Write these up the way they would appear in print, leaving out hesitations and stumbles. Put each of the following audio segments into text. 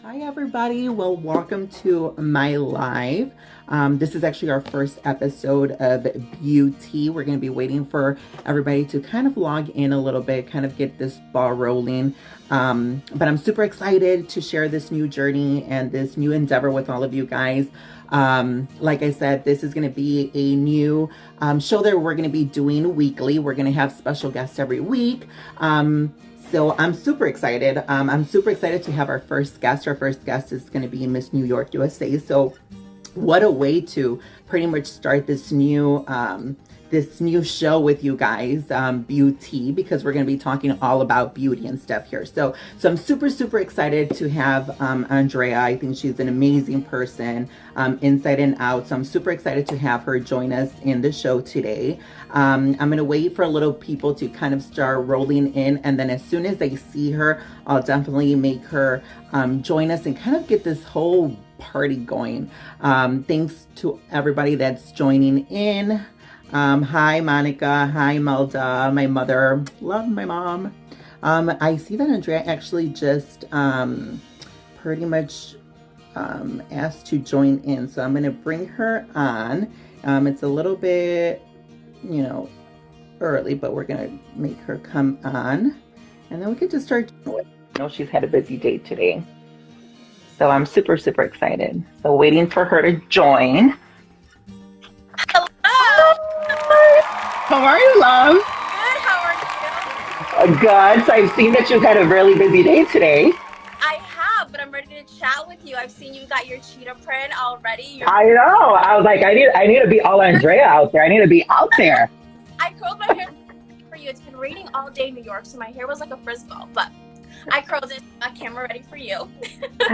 Hi, everybody. Well, welcome to my live. This is actually our first episode of Beau-Tea. We're going to be waiting for everybody to kind of log in a little bit, kind of get this ball rolling. But I'm super excited to share this new journey and this new endeavor with all of you guys. Like I said, this is going to be a new show that we're going to be doing weekly. We're going to have special guests every week. So I'm super excited. I'm super excited to have our first guest. Our first guest is going to be Miss New York, USA. So what a way to pretty much start this new show with you guys, Beau-Tea, because we're going to be talking all about beauty and stuff here. So I'm super excited to have Andrea. I think she's an amazing person, inside and out. So I'm super excited to have her join us in the show today. I'm going to wait for a little people to kind of start rolling in, and then as soon as I see her, I'll definitely make her join us and kind of get this whole party going. Thanks to everybody that's joining in. Hi, Monica. Hi, Melda. My mother. Love my mom. I see that Andrea actually just pretty much asked to join in. So I'm going to bring her on. It's a little bit, early, but we're going to make her come on. And then we can just start. I know she's had a busy day today. So I'm super excited. So waiting for her to join. How are you, love? Good, how are you? Good. So I've seen that you've had a really busy day today. I have, but I'm ready to chat with you. I've seen you got your cheetah print already. I know. I was like, I need to be all Andrea out there. I need to be out there. I curled my hair for you. It's been raining all day in New York, so my hair was like a frisbee, but I curled it, got camera ready for you.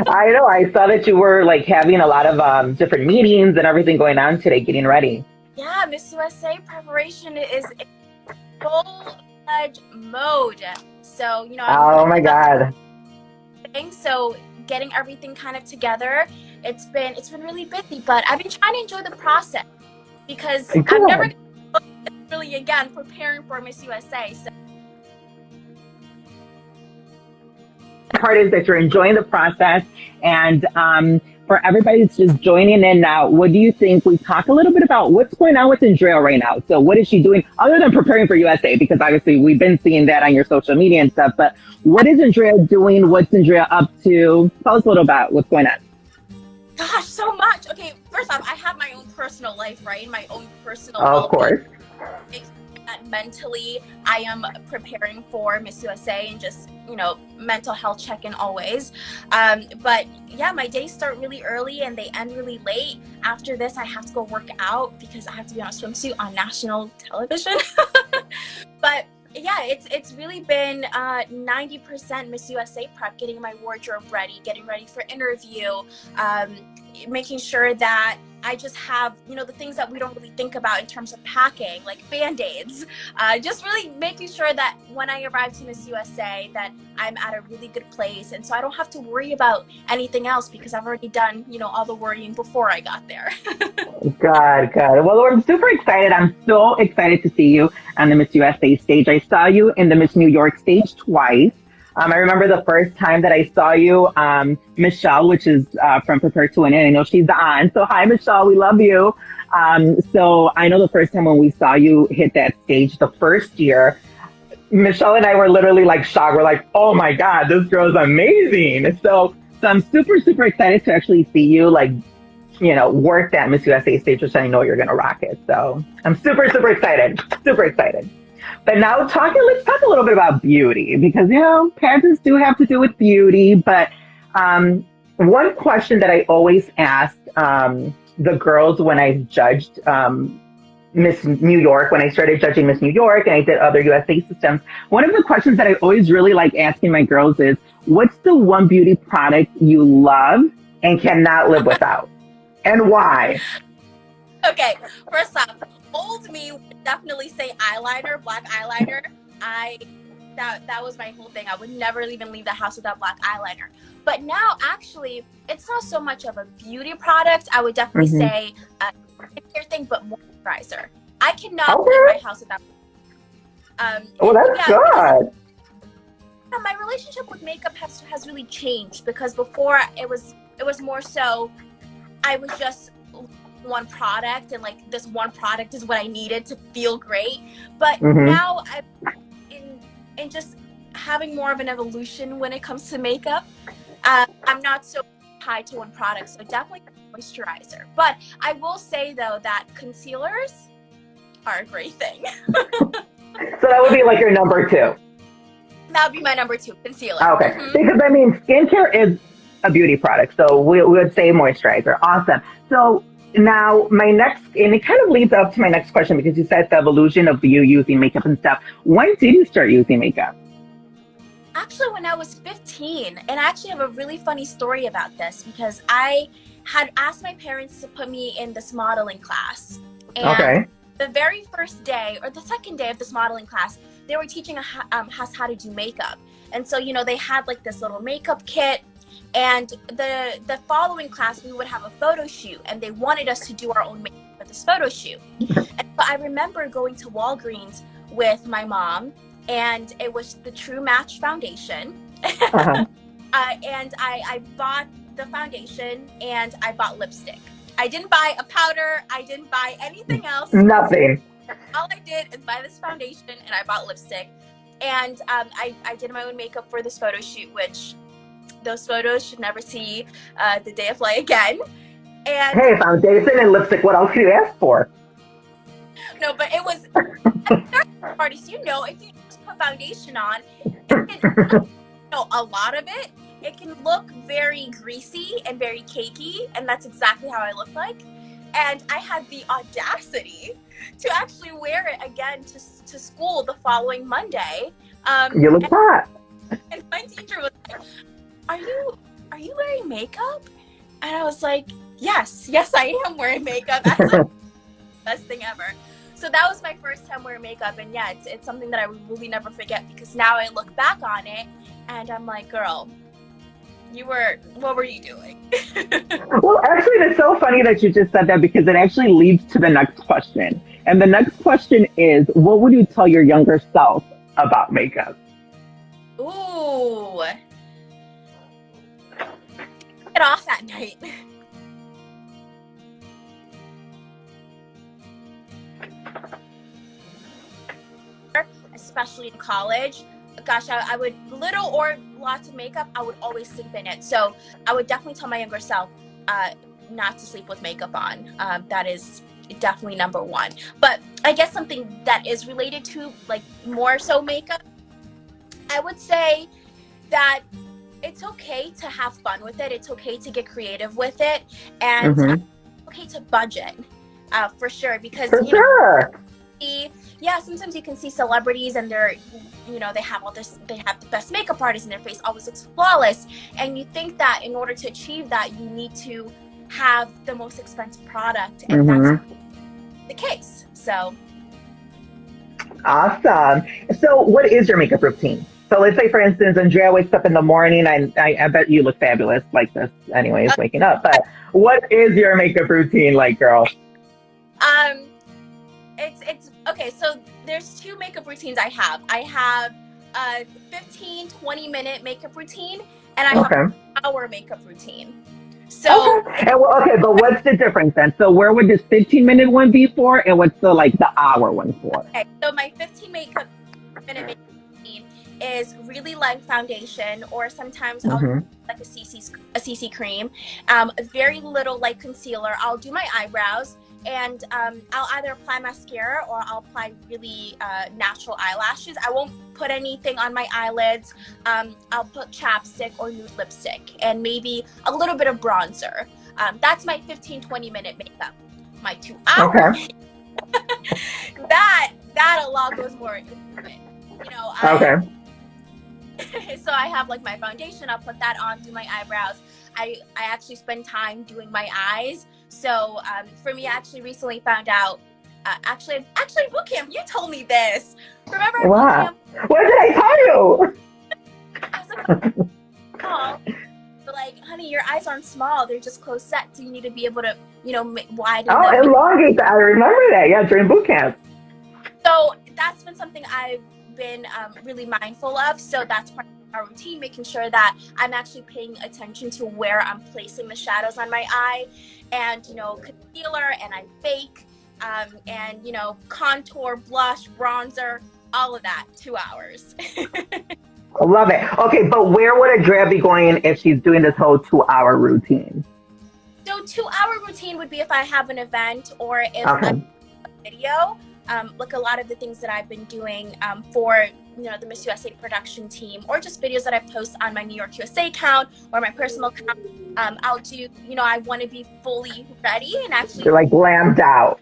I know. I saw that you were like having a lot of different meetings and everything going on today, getting ready. Yeah, Miss USA preparation is in full-fledged mode. So, Oh my God. So getting everything kind of together, it's been really busy, but I've been trying to enjoy the process because Good. I'm never really again preparing for Miss USA. So The part is that you're enjoying the process, and for everybody that's just joining in now, what do you think? We talk a little bit about what's going on with Andrea right now. So what is she doing other than preparing for USA? Because obviously we've been seeing that on your social media and stuff, but what is Andrea doing? What's Andrea up to? Tell us a little about what's going on. gosh, so much. Okay, first off, I have my own personal life, right? My own personal Of course. mentally, I am preparing for Miss USA and just, mental health check-in always. But yeah, my days start really early and they end really late. After this, I have to go work out because I have to be on a swimsuit on national television. But yeah, it's really been 90% Miss USA prep, getting my wardrobe ready, getting ready for interview, making sure that I just have, the things that we don't really think about in terms of packing, like Band-Aids, just really making sure that when I arrive to Miss USA that I'm at a really good place. And so I don't have to worry about anything else because I've already done, all the worrying before I got there. Good. Well, I'm super excited. I'm so excited to see you on the Miss USA stage. I saw you in the Miss New York stage twice. I remember the first time that I saw you, Michelle, which is from Prepare to Win, and I know she's on. So hi, Michelle, we love you. So I know the first time when we saw you hit that stage the first year, Michelle and I were literally like shocked. We're like, oh my God, this girl's amazing. So I'm super excited to actually see you work that Miss USA stage, which I know you're going to rock it. So I'm super excited. Super excited. But now let's talk a little bit about beauty because, pageants do have to do with beauty. But one question that I always asked the girls when I judged Miss New York, when I started judging Miss New York and I did other USA systems, one of the questions that I always really like asking my girls is, what's the one beauty product you love and cannot live without? And why? Okay, first off, old me would definitely say eyeliner, black eyeliner. That was my whole thing. I would never even leave the house without black eyeliner. But now, actually, it's not so much of a beauty product. I would definitely say a hair thing, but moisturizer. I cannot leave my house without. That's good. my relationship with makeup has really changed, because before it was more so I was just one product, and like this one product is what I needed to feel great. But Mm-hmm. now I'm in just having more of an evolution when it comes to makeup. I'm not so tied to one product, so definitely moisturizer. But I will say though that concealers are a great thing. So that would be like your number two. That would be my number two, concealer. Okay. Because I mean, skincare is a beauty product. So we would say moisturizer. Awesome. So now my next, and it kind of leads up to my next question because you said the evolution of you using makeup and stuff. When did you start using makeup? Actually, when I was 15, and I actually have a really funny story about this, because I had asked my parents to put me in this modeling class. And Okay. the very first day or the second day of this modeling class, they were teaching us how to do makeup. And so, they had like this little makeup kit. And the following class, we would have a photo shoot, and they wanted us to do our own makeup for this photo shoot. And so I remember going to Walgreens with my mom, and it was the True Match foundation. Uh-huh. And I bought the foundation, and I bought lipstick. I didn't buy a powder. I didn't buy anything else. Nothing. All I did is buy this foundation, and I bought lipstick. And I did my own makeup for this photo shoot, which those photos should never see the day of light again. And Hey, foundation and lipstick. What else could you ask for? no, but it was artists. If you just put foundation on, a lot of it, it can look very greasy and very cakey, and that's exactly how I look like. And I had the audacity to actually wear it again to school the following Monday. You look hot. And my teacher was like, are you wearing makeup? And I was like, yes, I am wearing makeup. That's like the best thing ever. So that was my first time wearing makeup, and yeah, it's something that I would really never forget, because now I look back on it and I'm like, girl, what were you doing? Well, actually, it's so funny that you just said that because it actually leads to the next question. And the next question is, what would you tell your younger self about makeup? Ooh. Get off at night. Especially in college. Gosh, I would, little or lots of makeup, I would always sleep in it. So I would definitely tell my younger self not to sleep with makeup on. That is definitely number one. But I guess something that is related to like more so makeup, I would say that it's okay to have fun with it. It's okay to get creative with it. And it's okay to budget for sure. Because, sometimes you can see celebrities and they're, they have the best makeup artists and their face always looks flawless. And you think that in order to achieve that, you need to have the most expensive product. And that's the case. So. Awesome. So what is your makeup routine? So let's say, for instance, Andreia wakes up in the morning. I bet you look fabulous like this anyways, waking up. But what is your makeup routine like, girl? It's okay. So there's two makeup routines I have. I have a 15-20 minute makeup routine, and I have an hour makeup routine. So but what's the difference then? So where would this 15-minute one be for, and what's the hour one for? Okay, so my 15-minute makeup routine is really light foundation, or sometimes I'll do like a CC cream, very little light concealer. I'll do my eyebrows. And I'll either apply mascara or I'll apply really natural eyelashes. I won't put anything on my eyelids. I'll put chapstick or nude lipstick and maybe a little bit of bronzer. That's my 15-20 minute makeup. My 2 hour that a lot goes more into it. So I have like my foundation, I'll put that on, do my eyebrows. I actually spend time doing my eyes. So for me, I actually recently found out, actually boot camp, you told me this. Remember boot camp? What did I tell you? I was like, like, honey, your eyes aren't small. They're just close set. So you need to be able to, widen them. Oh, elongate. I remember that. Yeah, during boot camp. So that's been something I've been really mindful of. So that's part of our routine, making sure that I'm actually paying attention to where I'm placing the shadows on my eye, and concealer, and I bake, and contour, blush, bronzer, all of that. 2 hours. I love it. Okay, but where would Andreia be going if she's doing this whole 2 hour routine? So 2 hour routine would be if I have an event, or if I Okay. video. Like a lot of the things that I've been doing for the Miss USA production team, or just videos that I post on my New York USA account or my personal account. I'll do, I want to be fully ready and actually. You're like glammed out.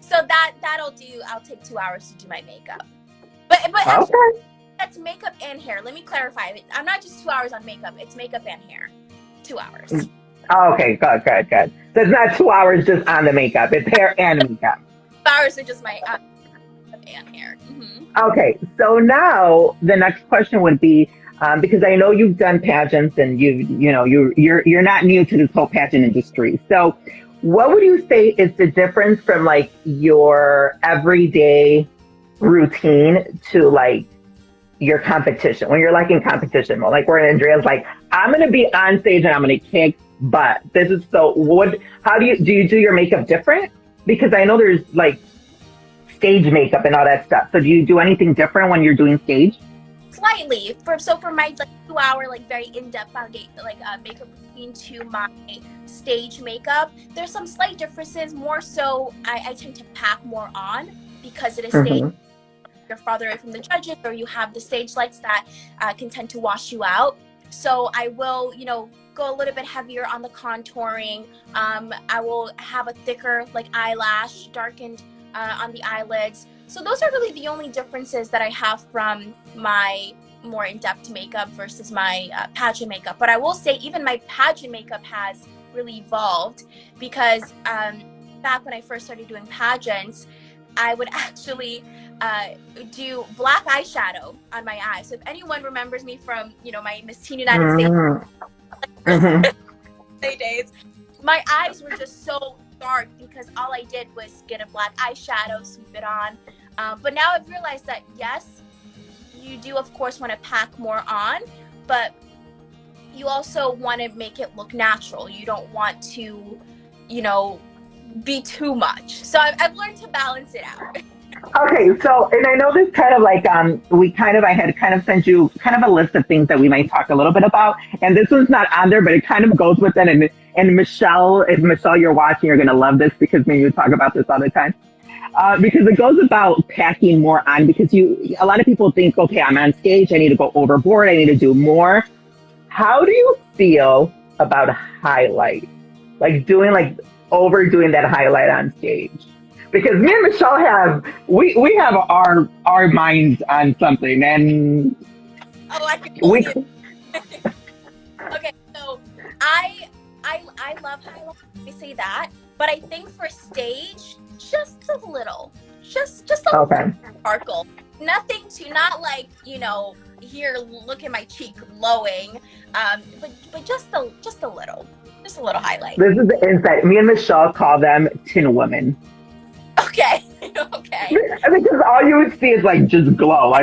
So I'll take 2 hours to do my makeup. But actually, Okay. that's makeup and hair. Let me clarify. I'm not just 2 hours on makeup. It's makeup and hair. 2 hours. Okay, good, good, good. So it's not 2 hours just on the makeup. It's hair and makeup. 2 hours are just my makeup and hair. Okay, so now the next question would be, because I know you've done pageants and you're not new to this whole pageant industry. So what would you say is the difference from like your everyday routine to like your competition, when you're like in competition mode, like where Andreia's like, I'm going to be on stage and I'm going to kick butt. This is so, how do you do your makeup different? Because I know there's like stage makeup and all that stuff. So do you do anything different when you're doing stage? Slightly. For my 2 hour very in-depth makeup routine to my stage makeup, there's some slight differences. More so, I tend to pack more on because it is stage. You're farther away from the judges, or you have the stage lights that can tend to wash you out. So I will, go a little bit heavier on the contouring. I will have a thicker eyelash, darkened on the eyelids. So those are really the only differences that I have from my more in-depth makeup versus my pageant makeup. But I will say even my pageant makeup has really evolved, because back when I first started doing pageants, I would actually do black eyeshadow on my eyes. So if anyone remembers me from, my Miss Teen United States days, my eyes were just so dark because all I did was get a black eyeshadow, sweep it on. But now I've realized that, yes, you do, of course, want to pack more on, but you also want to make it look natural. You don't want to, be too much. So I've learned to balance it out. Okay, so, and I know this kind of I had kind of sent you kind of a list of things that we might talk a little bit about, and this one's not on there, but it kind of goes with it. And Michelle, if Michelle, you're watching, you're going to love this, because me and you talk about this all the time. Because it goes about packing more on, because a lot of people think, okay, I'm on stage, I need to go overboard, I need to do more. How do you feel about a highlight? Overdoing that highlight on stage? Because me and Michelle we have our minds on something, and I can believe it. Okay, so I love highlights. I say that, but I think for stage, just a little, just a little sparkle. Nothing to, not here, look at my cheek glowing, but just a little highlight. This is the insight. Me and Michelle call them tin women. Okay. Okay. Because all you would see is just glow,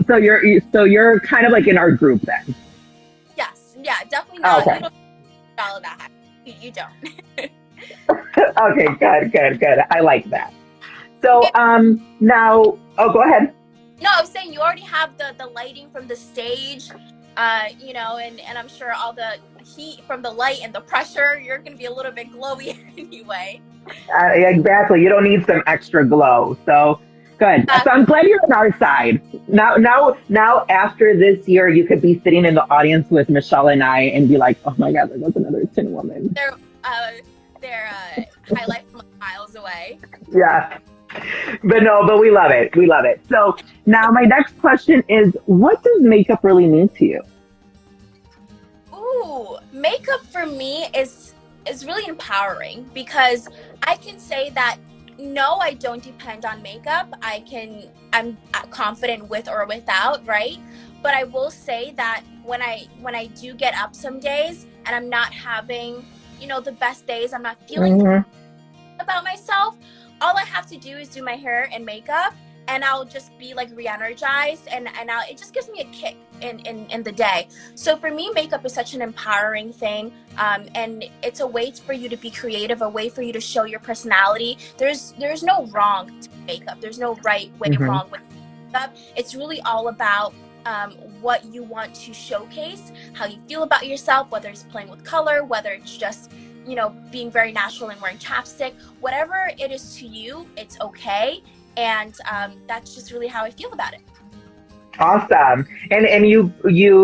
So you're kind of in our group then. Yes. Yeah. Definitely not. Okay. You don't follow that. You don't. Okay. Good. I like that. So now, go ahead. No, I was saying you already have the lighting from the stage, and I'm sure all the heat from the light and the pressure, you're going to be a little bit glowy anyway. Exactly. You don't need some extra glow. So good. So I'm glad you're on our side. Now after this year, you could be sitting in the audience with Michelle and I and be like, oh my God, there goes another tin woman. They're highlight from miles away. Yeah. But we love it. We love it. So now my next question is, what does makeup really mean to you? Ooh, makeup for me is really empowering, because I can say that no, I don't depend on makeup. I'm confident with or without, right? But I will say that when I do get up some days and I'm not having, the best days, I'm not feeling about myself, all I have to do is do my hair and makeup, and I'll just be like re-energized, and it just gives me a kick in the day. So for me, makeup is such an empowering thing, and it's a way for you to be creative, a way for you to show your personality. There's no wrong to makeup. There's no right way, wrong way to makeup. It's really all about what you want to showcase, how you feel about yourself, whether it's playing with color, whether it's just, you know, being very natural and wearing chapstick. Whatever it is to you, it's okay. And that's just really how I feel about it. Awesome. And you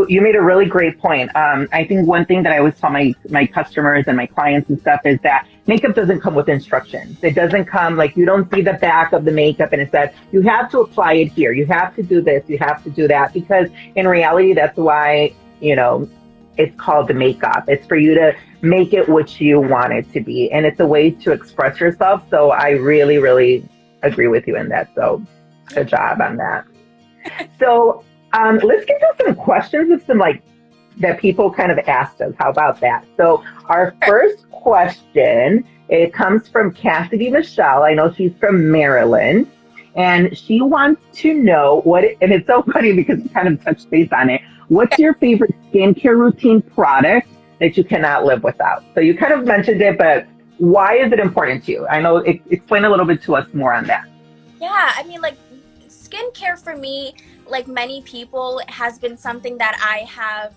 made a really great point. I think one thing that I always tell my customers and my clients and stuff is that makeup doesn't come with instructions. It doesn't come like, you don't see the back of the makeup and it says, you have to apply it here. You have to do this. You have to do that. Because in reality, that's why, you know, it's called the makeup. It's for you to make it what you want it to be. And it's a way to express yourself. So I really, really agree with you in that. So good job on that. So let's get to some questions of some like that people kind of asked us. How about that? So our first question, it comes from Cassidy Michelle. I know she's from Maryland, and she wants to know and it's so funny because we kind of touched base on it. What's your favorite skincare routine product that you cannot live without? So you kind of mentioned it, but why is it important to you? I know, explain a little bit to us more on that. Yeah, I mean, like, skincare for me, like many people, has been something that I have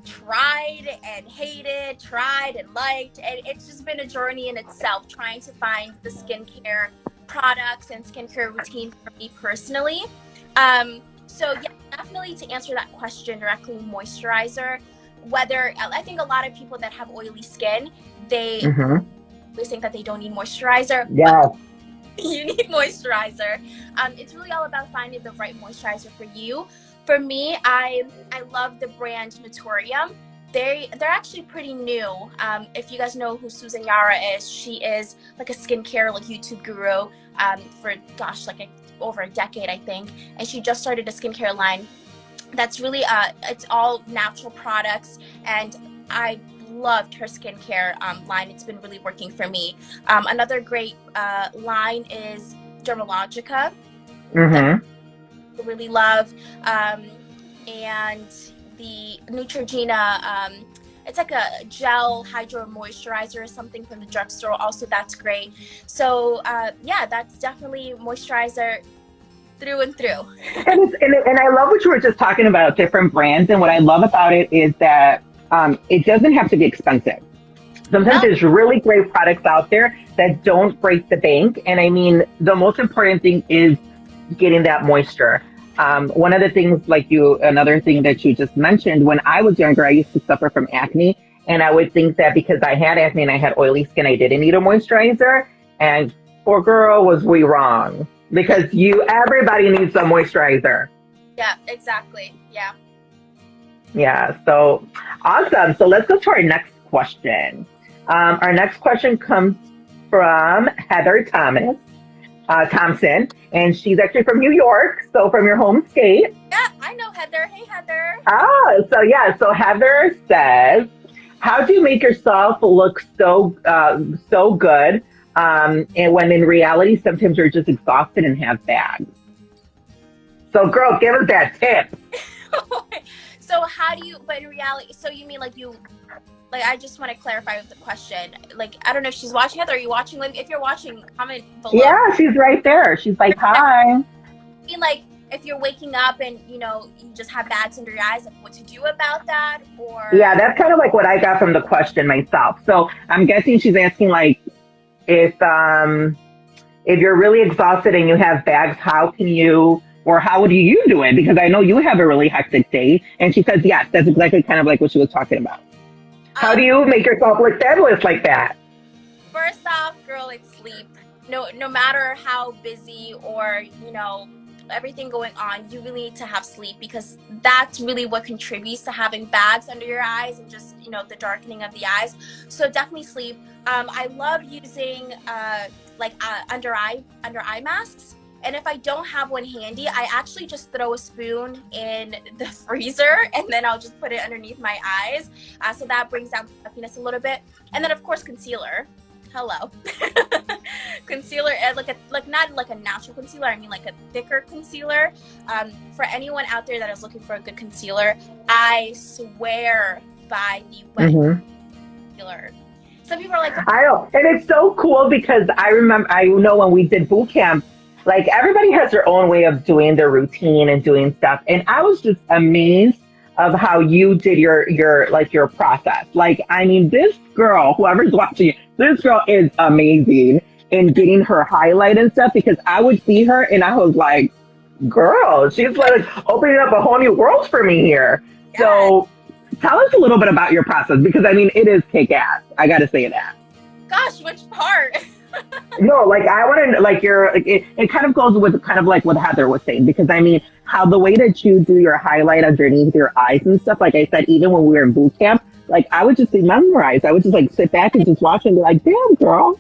tried and hated, tried and liked, and it's just been a journey in itself, trying to find the skincare products and skincare routine for me personally. So yeah, definitely to answer that question directly, moisturizer. Whether, I think a lot of people that have oily skin, they think that they don't need moisturizer. Yeah. You need moisturizer. It's really all about finding the right moisturizer for you. For me, I love the brand Naturium. They're actually pretty new. If you guys know who Susan Yara is, she is like a skincare like YouTube guru for like over a decade, I think. And she just started a skincare line that's really it's all natural products, and I loved her skincare line. It's been really working for me. Another great line is Dermalogica. That I really love. And the Neutrogena, it's like a gel hydro moisturizer or something from the drugstore. Also, that's great. So yeah, that's definitely moisturizer through and through. And I love what you were just talking about, different brands. And what I love about it is that it doesn't have to be expensive. Sometimes there's really great products out there that don't break the bank. And I mean, the most important thing is getting that moisture. One of the things another thing that you just mentioned, when I was younger, I used to suffer from acne. And I would think that because I had acne and I had oily skin, I didn't need a moisturizer. And poor girl, was we wrong. Because everybody needs a moisturizer. Yeah, exactly. Yeah. Yeah, so awesome. So let's go to our next question. Our next question comes from Heather Thompson, and she's actually from New York, so from your home state. Yeah, I know Heather. Hey, Heather. So Heather says, how do you make yourself look so good? And when in reality, sometimes you're just exhausted and have bags. So girl, give us that tip. So how do you, but in reality, so you mean I just want to clarify with the question. Like, I don't know if she's watching. Heather, are you watching? Like, if you're watching, comment below. Yeah, she's right there. She's like, hi. I mean, like, if you're waking up and, you just have bags under your eyes, like what to do about that, or? Yeah, that's kind of like what I got from the question myself. So I'm guessing she's asking like, if you're really exhausted and you have bags, how do you do it? Because I know you have a really hectic day. And she says, yes, that's exactly kind of like what she was talking about. How do you make yourself look fabulous like that? First off, girl, it's sleep. No matter how busy or, everything going on, you really need to have sleep, because that's really what contributes to having bags under your eyes and just, the darkening of the eyes. So definitely sleep. I love using under eye masks. And if I don't have one handy, I actually just throw a spoon in the freezer and then I'll just put it underneath my eyes. So that brings down puffiness a little bit. And then of course, concealer. Hello. concealer, like not like a natural concealer. I mean like a thicker concealer. For anyone out there that is looking for a good concealer, I swear by the wet concealer. Some people are like, I know, and it's so cool because I know when we did boot camp, like everybody has their own way of doing their routine and doing stuff, and I was just amazed of how you did your process. Like, I mean, this girl, whoever's watching, this girl is amazing in getting her highlight and stuff because I would see her and I was like, girl, she's like opening up a whole new world for me here. yes. So tell us a little bit about your process because I mean, it is kick ass. I got to say that. Gosh, which part? No, like I want to like it kind of goes with kind of like what Heather was saying because I mean how the way that you do your highlight underneath your eyes and stuff, like I said, even when we were in boot camp, like I would just be memorized. I would just like sit back and just watch and be like, damn girl.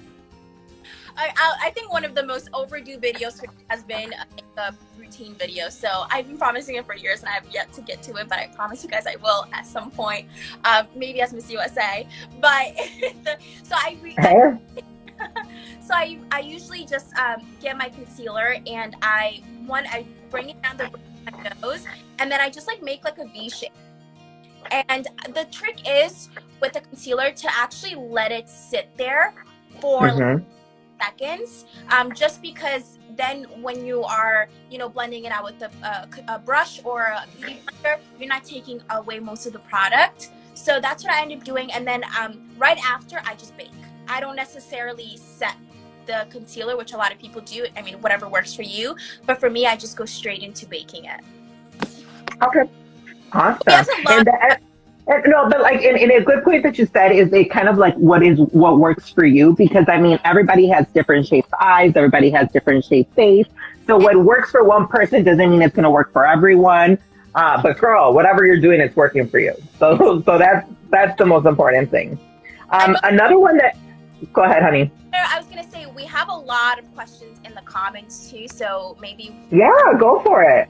I think one of the most overdue videos has been a routine video. So I've been promising it for years and I have yet to get to it, but I promise you guys I will at some point, maybe as Miss USA. But so I usually just get my concealer and I bring it down the bridge of my nose and then I just like make like a V shape. And the trick is with the concealer to actually let it sit there for like seconds, just because then when you are blending it out with a brush or a beauty blender, you're not taking away most of the product. So that's what I end up doing, and then right after I just bake. I don't necessarily set the concealer, which a lot of people do. I mean, whatever works for you, but for me I just go straight into baking it. Okay, awesome. No, but like in a good point that you said is it kind of like what works for you because I mean everybody has different shaped eyes, everybody has different shaped face. So what works for one person doesn't mean it's going to work for everyone. But girl, whatever you're doing, it's working for you. So that's the most important thing. Another one that go ahead, honey. I was gonna say we have a lot of questions in the comments too, so maybe go for it.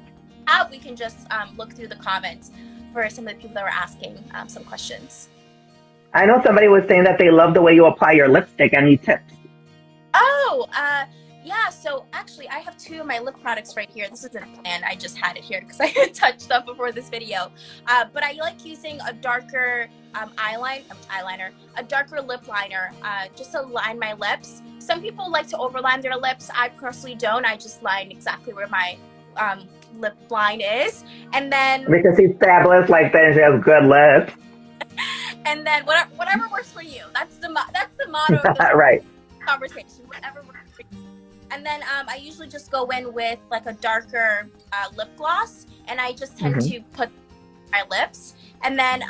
We can just look through the comments for some of the people that were asking some questions. I know somebody was saying that they love the way you apply your lipstick. Any tips? Oh, yeah. So actually, I have two of my lip products right here. This isn't planned. I just had it here because I had touched up before this video. But I like using a darker eyeliner, a darker lip liner, just to line my lips. Some people like to overline their lips. I personally don't. I just line exactly where my lip line is, and then because he's fabulous like that, and she has good lips. And then whatever works for you. That's the motto of the right conversation. Whatever works for you. And then I usually just go in with like a darker lip gloss, and I just tend to put my lips. And then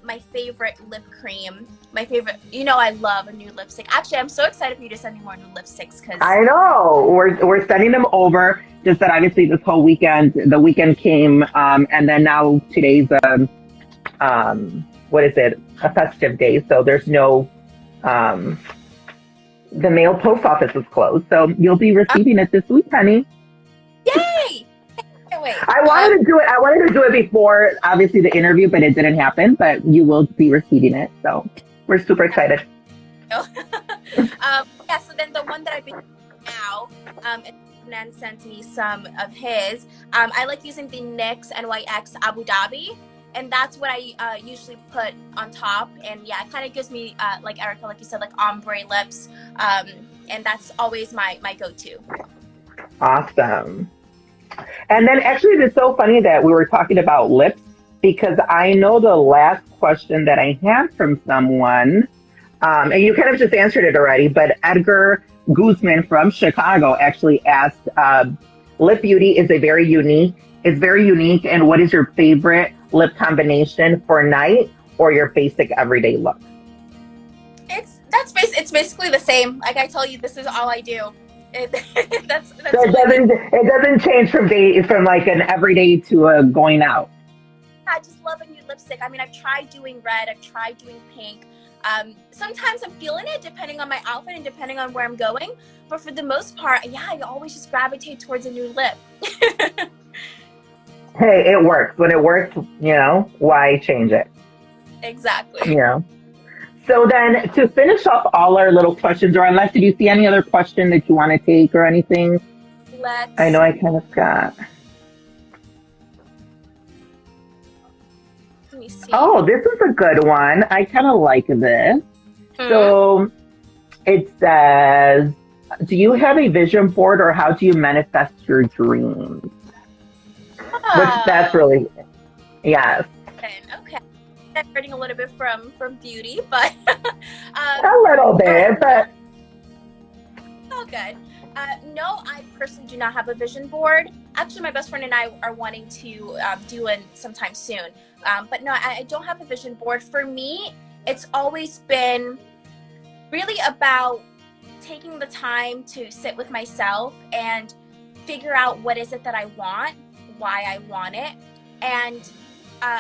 my favorite lip cream. My favorite, I love a new lipstick. Actually, I'm so excited for you to send me more new lipsticks because I know we're sending them over. Just that obviously this whole weekend, the weekend came, and then now today's what is it? A festive day, so there's no the mail post office is closed, so you'll be receiving it this week, honey. Yay! Wait. I wanted to do it before obviously the interview, but it didn't happen. But you will be receiving it, so we're super excited. Yeah. So then the one that I've been using now, Nan sent me some of his. I like using the NYX NYX Abu Dhabi, and that's what I usually put on top. And yeah, it kind of gives me like Erica, like you said, like ombre lips, and that's always my go-to. Awesome. And then actually it's so funny that we were talking about lips because I know the last question that I had from someone, and you kind of just answered it already, but Edgar Guzman from Chicago actually asked, lip beauty is very unique, and what is your favorite lip combination for night or your basic everyday look? It's basically the same. Like I tell you, this is all I do. It doesn't change from like an everyday to a going out. I just love a new lipstick. I mean, I've tried doing red, I've tried doing pink. Sometimes I'm feeling it depending on my outfit and depending on where I'm going. But for the most part, yeah, I always just gravitate towards a new lip. Hey, it works. When it works, why change it? Exactly. So then to finish off all our little questions, or unless did you see any other question that you want to take or anything? I Let's know I kind of got. let me see. Oh, this is a good one. I kind of like this. So it says, do you have a vision board or how do you manifest your dreams? Which that's really, yes. Okay. I'm reading a little bit from Beauty, but A little bit, but all good. No, I personally do not have a vision board. Actually, my best friend and I are wanting to do one sometime soon. But no, I don't have a vision board. For me, it's always been really about taking the time to sit with myself and figure out what is it that I want, why I want it, and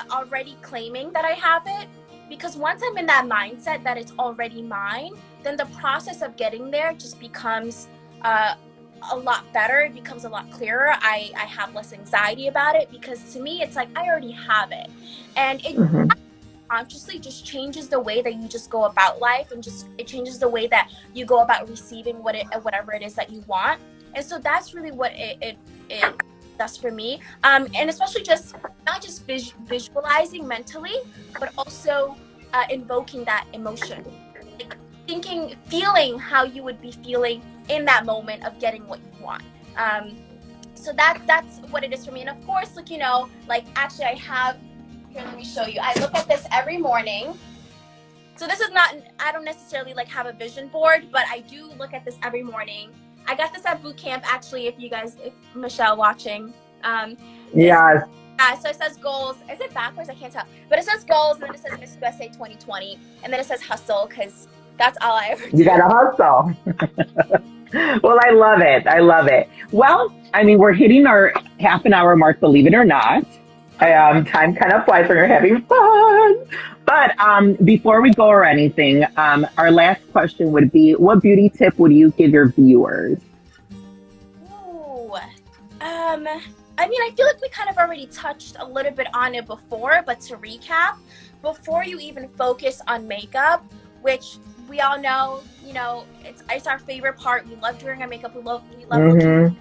already claiming that I have it. Because once I'm in that mindset that it's already mine, then the process of getting there just becomes a lot better. It becomes a lot clearer. I have less anxiety about it because to me, it's like I already have it. And it consciously just changes the way that you just go about life, and just it changes the way that you go about receiving whatever it is that you want. And so that's really what it does for me. And especially just not just visualizing mentally, but also invoking that emotion, like feeling how you would be feeling in that moment of getting what you want. So that's what it is for me. And of course, like, you know, like actually I have here, let me show you. I look at this every morning. So this is not, I don't necessarily like have a vision board, but I do look at this every morning. I got this at boot camp, actually, if Michelle watching. yes. So it says goals. Is it backwards? I can't tell. But it says goals, and then it says Miss USA 2020, and then it says hustle, because that's all I ever do. You gotta hustle. Well, I love it. I love it. Well, I mean, we're hitting our half an hour mark, believe it or not. Time kind of flies when you're having fun. But before we go or anything, our last question would be, what beauty tip would you give your viewers? Ooh. I mean, I feel like we kind of already touched a little bit on it before, but to recap, before you even focus on makeup, which we all know, you know, it's our favorite part. We love doing our makeup. We love looking.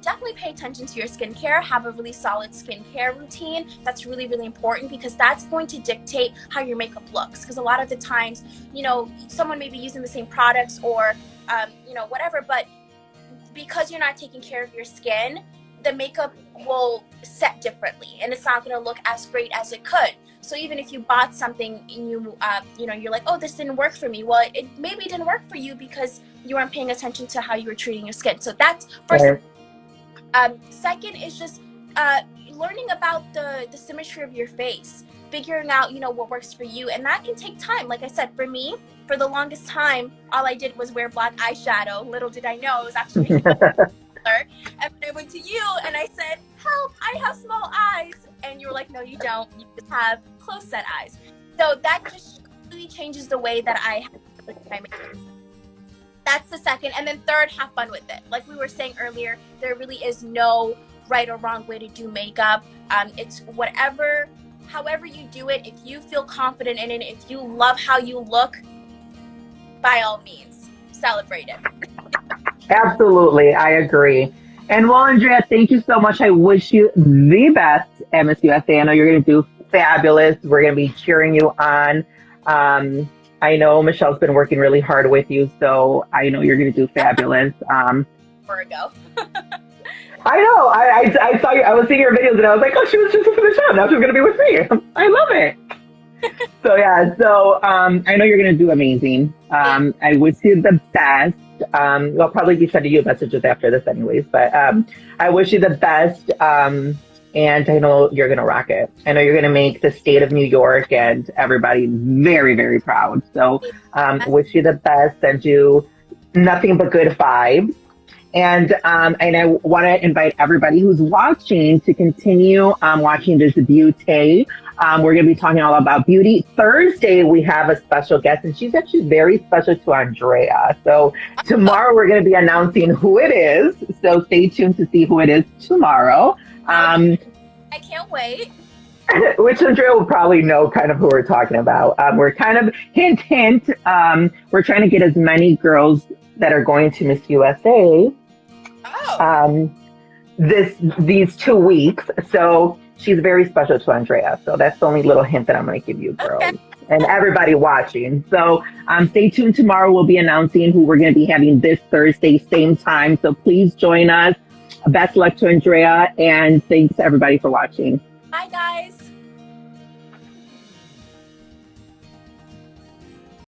Definitely pay attention to your skincare. Have a really solid skincare routine. That's really, really important because that's going to dictate how your makeup looks. Because a lot of the times, you know, someone may be using the same products or, you know, whatever, but because you're not taking care of your skin, the makeup will set differently and it's not going to look as great as it could. So even if you bought something and you know, you're like, oh, this didn't work for me. Well, it maybe didn't work for you because you weren't paying attention to how you were treating your skin. So that's first. Right. Second is just learning about the symmetry of your face, figuring out, you know, what works for you. And that can take time. Like I said, for me, for the longest time, all I did was wear black eyeshadow. Little did I know it was actually and I went to you and I said, help, I have small eyes. And you were like, no, you don't. You just have close set eyes. So that just completely changes the way that I have my makeup. That's the second. And then third, have fun with it. Like we were saying earlier, there really is no right or wrong way to do makeup. It's however you do it. If you feel confident in it, if you love how you look, by all means, celebrate it. Absolutely. I agree. And well, Andreia, thank you so much. I wish you the best at Miss USA. I know you're going to do fabulous. We're going to be cheering you on. I know Michelle's been working really hard with you, so I know you're going to do fabulous. Ago. I know. I saw you. I was seeing your videos, and I was like, oh, she was just with Michelle. Now she's going to be with me. I love it. So yeah. So I know you're going to do amazing. I wish you the best. I'll probably be sending you messages after this, anyways. But I wish you the best. And I know you're going to rock it. I know you're going to make the state of New York and everybody very, very proud. So wish you the best, send you nothing but good vibes. And I want to invite everybody who's watching to continue watching this Beau-Tea. We're going to be talking all about beauty. Thursday, we have a special guest, and she's actually very special to Andreia. So tomorrow, we're going to be announcing who it is. So stay tuned to see who it is tomorrow. I can't wait. which Andrea will probably know kind of who we're talking about. We're kind of hint, hint. We're trying to get as many girls that are going to Miss USA Oh. these 2 weeks. So she's very special to Andrea. So that's the only little hint that I'm going to give you, Okay. girls, and everybody watching. So stay tuned. Tomorrow we'll be announcing who we're going to be having this Thursday, same time. So please join us. Best luck to Andrea, and thanks everybody for watching. Bye, guys.